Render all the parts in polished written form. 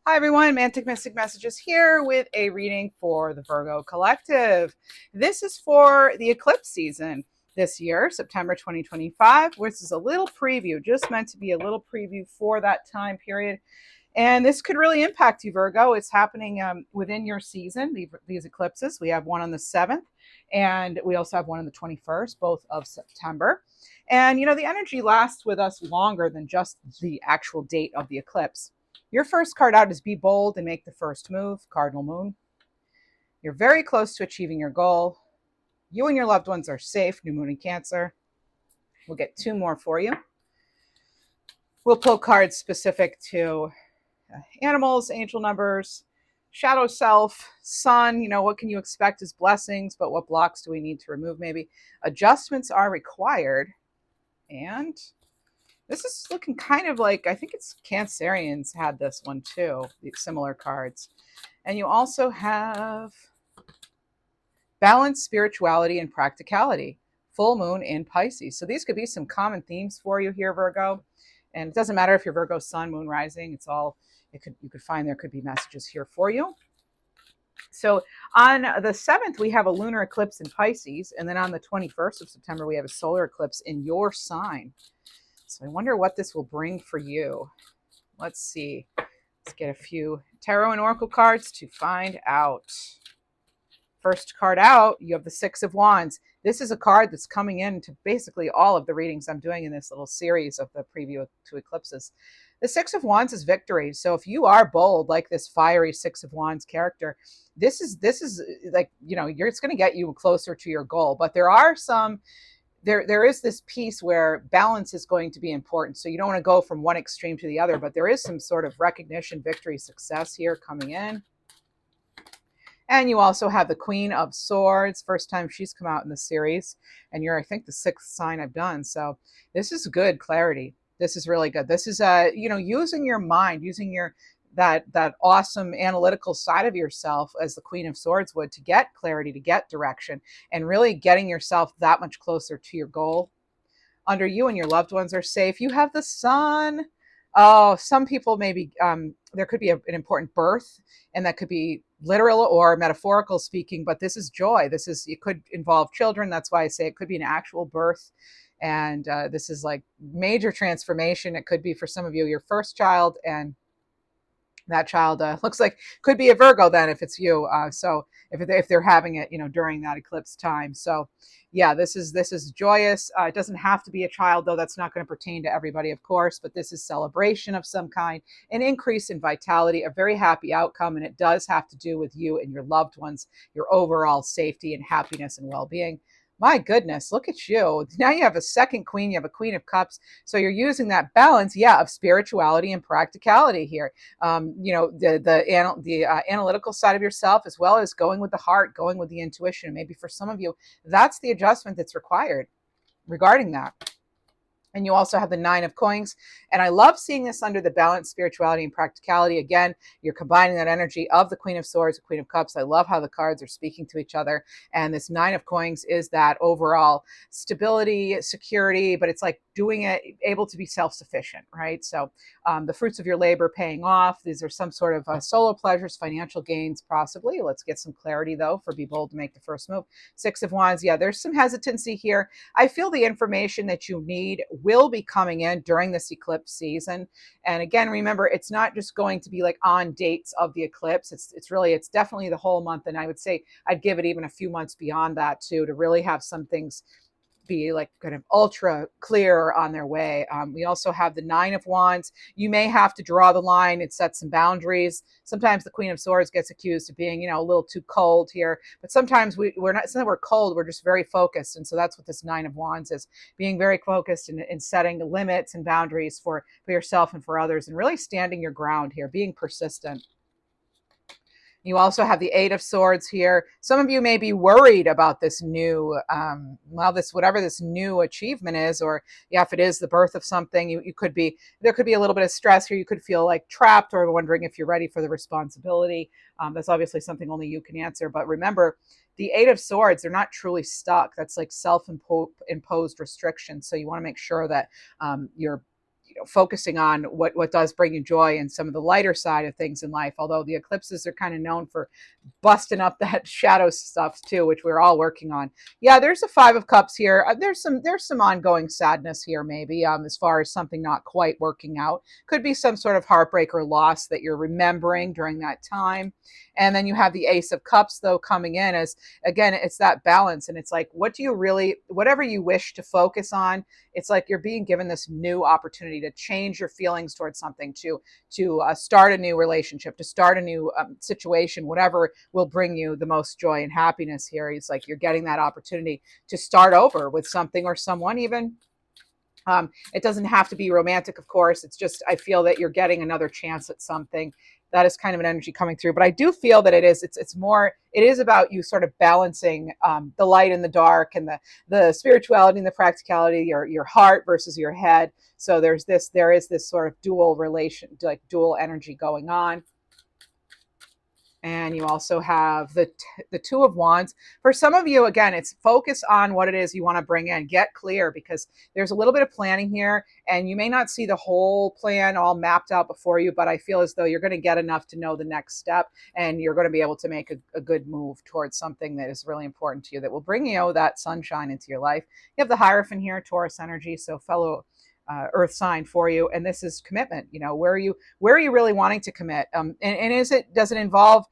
Hi everyone, Mantic Mystic Messages here with a reading for the Virgo Collective. This is for the eclipse season this year, September 2025, which is a little preview, just meant to be a little preview for that time period. And this could really impact you, Virgo. It's happening within your season, these eclipses. We have one on the 7th, and we also have one on the 21st, both of September. And, the energy lasts with us longer than just the actual date of the eclipse. Your first card out is Be Bold and Make the First Move, Cardinal Moon. You're very close to achieving your goal. You and your loved ones are safe, New Moon in Cancer. We'll get two more for you. We'll pull cards specific to animals, angel numbers, shadow self, sun. What can you expect as blessings, but what blocks do we need to remove maybe? Adjustments are required. And this is looking kind of like, I think it's Cancerians had this one too, these similar cards. And you also have balance, spirituality, and practicality, full moon in Pisces. So these could be some common themes for you here, Virgo. And it doesn't matter if you're Virgo Sun, Moon, Rising. You could find there could be messages here for you. So on the 7th, we have a lunar eclipse in Pisces. And then on the 21st of September, we have a solar eclipse in your sign. So I wonder what this will bring for you. Let's see. Let's get a few tarot and oracle cards to find out. First card out, you have the Six of Wands. This is a card that's coming into basically all of the readings I'm doing in this little series of the preview to eclipses. The Six of Wands is victory. So if you are bold, like this fiery Six of Wands character, this is like, it's going to get you closer to your goal. But there is this piece where balance is going to be important. So you don't want to go from one extreme to the other, but there is some sort of recognition, victory, success here coming in. And you also have the Queen of Swords, first time she's come out in the series. And you're, I think, the 6th sign I've done. So this is good clarity. This is really good. This is, using your mind, using that awesome analytical side of yourself as the Queen of Swords would to get clarity, to get direction, and really getting yourself that much closer to your goal. Under you and your loved ones are safe. You have the Sun. Oh, some people maybe, there could be an important birth, and that could be literal or metaphorical speaking, but this is joy. It could involve children. That's why I say it could be an actual birth. And this is like major transformation. It could be for some of you, your first child, and that child looks like could be a Virgo then if it's you. So if they're having it, during that eclipse time. So yeah, this is joyous. It doesn't have to be a child though. That's not going to pertain to everybody, of course, but this is celebration of some kind, an increase in vitality, a very happy outcome. And it does have to do with you and your loved ones, your overall safety and happiness and well-being. My goodness, look at you. Now you have a second queen, you have a Queen of Cups. So you're using that balance, of spirituality and practicality here. The analytical side of yourself, as well as going with the heart, going with the intuition. Maybe for some of you, that's the adjustment that's required regarding that. And you also have the Nine of Coins. And I love seeing this under the balance, spirituality, and practicality. Again, you're combining that energy of the Queen of Swords, the Queen of Cups. I love how the cards are speaking to each other. And this Nine of Coins is that overall stability, security, but it's like doing it, able to be self-sufficient, right? So the fruits of your labor paying off. These are some sort of solo pleasures, financial gains, possibly. Let's get some clarity, though, for Be Bold to Make the First Move. Six of Wands. Yeah, there's some hesitancy here. I feel the information that you need will be coming in during this eclipse season. And again, remember, it's not just going to be like on dates of the eclipse. It's definitely the whole month. And I would say I'd give it even a few months beyond that too, to really have some things be like kind of ultra clear on their way. We also have the Nine of Wands. You may have to draw the line and set some boundaries. Sometimes the Queen of Swords gets accused of being, a little too cold here, but sometimes we're not, it's not that we're cold, we're just very focused. And so that's what this Nine of Wands is, being very focused in setting limits and boundaries for yourself and for others, and really standing your ground here, being persistent. You also have the Eight of Swords here. Some of you may be worried about this new, whatever this new achievement is, or if it is the birth of something, there could be a little bit of stress here. You could feel like trapped or wondering if you're ready for the responsibility. That's obviously something only you can answer. But remember, the Eight of Swords, they're not truly stuck. That's like self-imposed restrictions. So you want to make sure that you're focusing on what does bring you joy and some of the lighter side of things in life. Although the eclipses are kind of known for busting up that shadow stuff too, which we're all working on. Yeah, there's a Five of Cups here. There's some ongoing sadness here, maybe as far as something not quite working out. Could be some sort of heartbreak or loss that you're remembering during that time. And then you have the Ace of Cups, though, coming in as, again, it's that balance. And it's like, what do you really, whatever you wish to focus on, it's like you're being given this new opportunity to change your feelings towards something, to start a new relationship, to start a new situation, whatever will bring you the most joy and happiness here. It's like you're getting that opportunity to start over with something or someone even. It doesn't have to be romantic, of course. It's just, I feel that you're getting another chance at something. That is kind of an energy coming through. But I do feel that it is about you sort of balancing the light and the dark, and the spirituality and the practicality, your heart versus your head. So there is this sort of dual relation, like dual energy going on. And you also have the Two of Wands. For some of you, again, it's focus on what it is you want to bring in. Get clear, because there's a little bit of planning here, and you may not see the whole plan all mapped out before you, but I feel as though you're going to get enough to know the next step, and you're going to be able to make a good move towards something that is really important to you, that will bring you that sunshine into your life. You have the Hierophant here, Taurus energy, so fellow earth sign for you. And this is commitment. Where are you really wanting to commit? And does it involve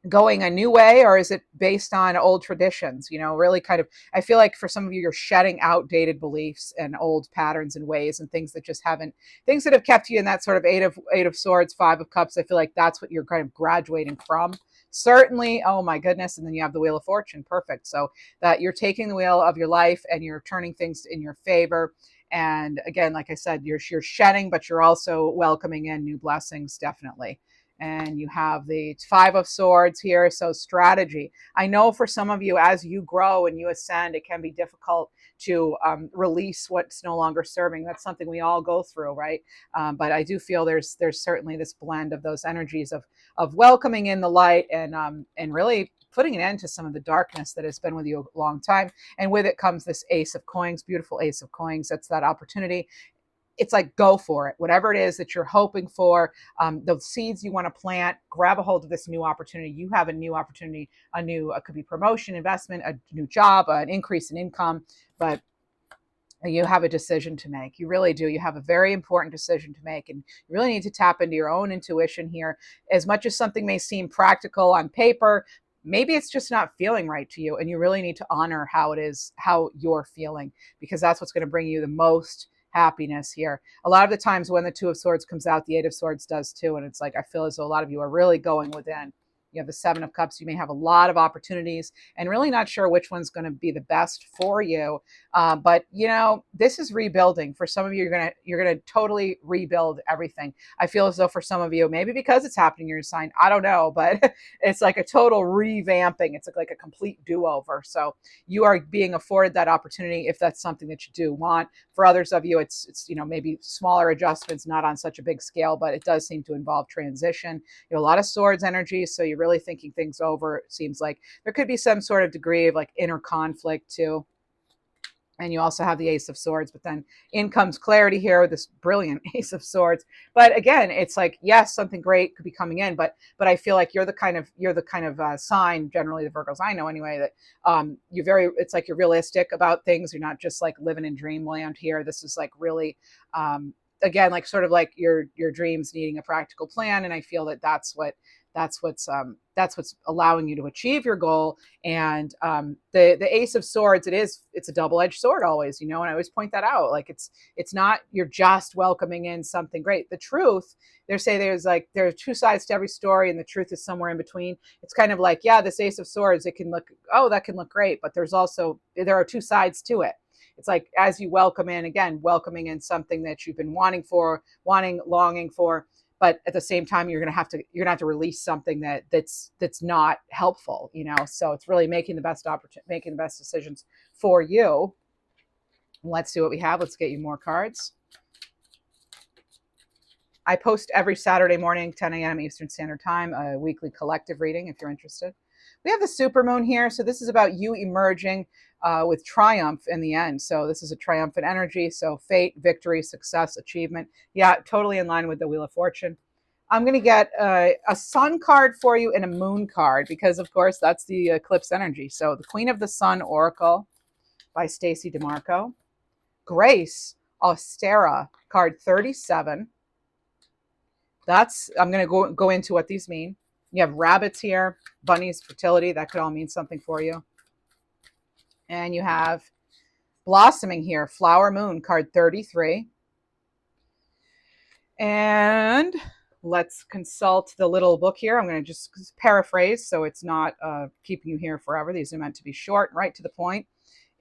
going a new way, or is it based on old traditions? Really kind of, I feel like for some of you, you're shedding outdated beliefs and old patterns and ways and things that have kept you in that sort of eight of swords, Five of Cups. I feel like that's what you're kind of graduating from. Certainly. Oh my goodness. And then you have the Wheel of Fortune. Perfect. So that you're taking the wheel of your life and you're turning things in your favor. And again, like I said, you're shedding, but you're also welcoming in new blessings, definitely. And you have the Five of Swords here. So strategy. I know for some of you, as you grow and you ascend, it can be difficult to release what's no longer serving. That's something we all go through, right? But I do feel there's certainly this blend of those energies of welcoming in the light and really putting an end to some of the darkness that has been with you a long time. And with it comes this Ace of Coins, beautiful Ace of Coins. That's that opportunity. It's like, go for it. Whatever it is that you're hoping for, the seeds you want to plant, grab a hold of this new opportunity. You have a new opportunity, it could be promotion, investment, a new job, an increase in income, but you have a decision to make. You really do. You have a very important decision to make, and you really need to tap into your own intuition here. As much as something may seem practical on paper, maybe it's just not feeling right to you, and you really need to honor how you're feeling, because that's what's going to bring you the most happiness here. A lot of the times when the Two of Swords comes out, the Eight of Swords does too. And it's like, I feel as though a lot of you are really going within. You have the Seven of Cups. You may have a lot of opportunities and really not sure which one's going to be the best for you. But this is rebuilding. For some of you, you're gonna totally rebuild everything. I feel as though for some of you, maybe because it's happening in your sign, I don't know, but it's like a total revamping. It's like a complete do-over. So you are being afforded that opportunity if that's something that you do want. For others of you, it's maybe smaller adjustments, not on such a big scale, but it does seem to involve transition. You have a lot of swords energy, so you're really thinking things over. It seems like there could be some sort of degree of like inner conflict too. And you also have the Ace of Swords, but then in comes clarity here with this brilliant Ace of Swords. But again, it's like, yes, something great could be coming in, but I feel like you're the kind of sign, generally the Virgos I know anyway, that it's like you're realistic about things. You're not just like living in dreamland here. This is like really, again, like sort of like your dreams needing a practical plan. And I feel that that's what's allowing you to achieve your goal. And the Ace of Swords, it's a double-edged sword always, and I always point that out. Like it's not, you're just welcoming in something great. The truth, there are two sides to every story, and the truth is somewhere in between. It's kind of like, yeah, this Ace of Swords, that can look great, but there are two sides to it. It's like, as you welcoming in something that you've been longing for, but at the same time, you're gonna have to release something that's not helpful, So it's really making the best decisions for you. Let's see what we have. Let's get you more cards. I post every Saturday morning, 10 a.m. Eastern Standard Time, a weekly collective reading if you're interested. We have the supermoon here. So this is about you emerging with triumph in the end. So this is a triumphant energy. So fate, victory, success, achievement. Yeah, totally in line with the Wheel of Fortune. I'm going to get a sun card for you and a moon card because, of course, that's the eclipse energy. So the Queen of the Sun Oracle by Stacey DeMarco. Grace Austera, card 37. I'm going to go into what these mean. You have rabbits here, bunnies, fertility. That could all mean something for you. And you have blossoming here, flower moon, card 33. And let's consult the little book here. I'm going to just paraphrase so it's not keeping you here forever. These are meant to be short, right to the point.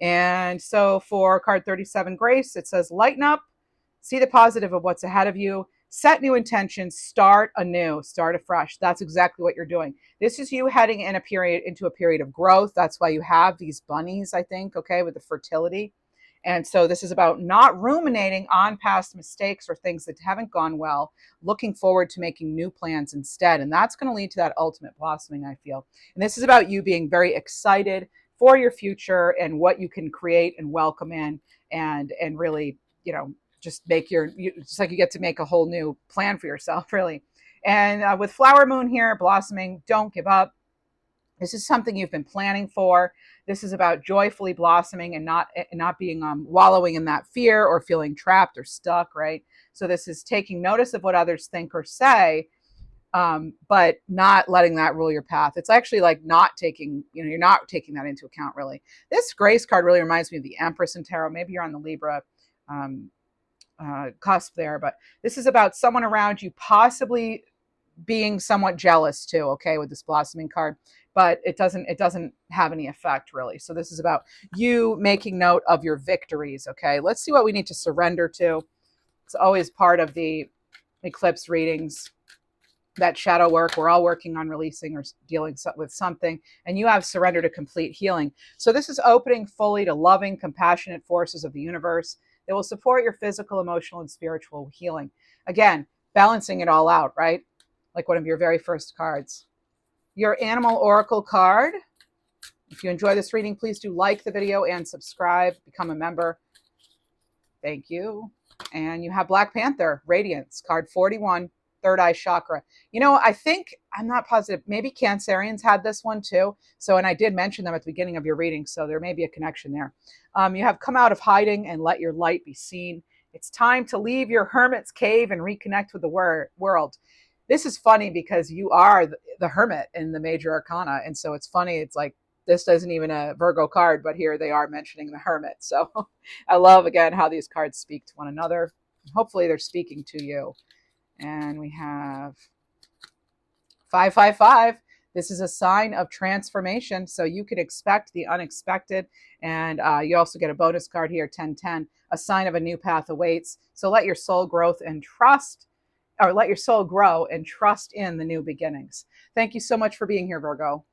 And so for card 37, Grace, it says, lighten up, see the positive of what's ahead of you, set new intentions, start anew, start afresh. That's exactly what you're doing. This is you heading into a period of growth. That's why you have these bunnies, I think, okay, with the fertility. And so this is about not ruminating on past mistakes or things that haven't gone well, looking forward to making new plans instead. And that's going to lead to that ultimate blossoming, I feel. And this is about you being very excited for your future and what you can create and welcome in and really, just make just like you get to make a whole new plan for yourself, really. And with flower moon here, blossoming, don't give up. This is something you've been planning for. This is about joyfully blossoming and not being wallowing in that fear or feeling trapped or stuck, right? So this is taking notice of what others think or say, but not letting that rule your path. It's actually like not taking, you're not taking that into account, really. This Grace card really reminds me of the Empress in Tarot. Maybe you're on the Libra cusp there, but this is about someone around you possibly being somewhat jealous too, okay, with this blossoming card, but it doesn't have any effect really. So this is about you making note of your victories, okay? Let's see what we need to surrender to. It's always part of the eclipse readings, that shadow work. We're all working on releasing or dealing with something, and you have surrender to complete healing. So this is opening fully to loving, compassionate forces of the universe that will support your physical, emotional, and spiritual healing. Again, balancing it all out, right? Like one of your very first cards. Your animal oracle card. If you enjoy this reading, please do like the video and subscribe, become a member. Thank you. And you have Black Panther, Radiance, card 41, third eye chakra. I think, I'm not positive, maybe Cancerians had this one too. So, and I did mention them at the beginning of your reading, so there may be a connection there. You have come out of hiding and let your light be seen. It's time to leave your hermit's cave and reconnect with the world. This is funny because you are the hermit in the major arcana. And so it's funny. It's like, this isn't even a Virgo card, but here they are mentioning the hermit. So I love, again, how these cards speak to one another. Hopefully they're speaking to you. And we have 555. This is a sign of transformation. So you could expect the unexpected. And you also get a bonus card here, 1010. A sign of a new path awaits. So let your soul grow and trust in the new beginnings. Thank you so much for being here, Virgo.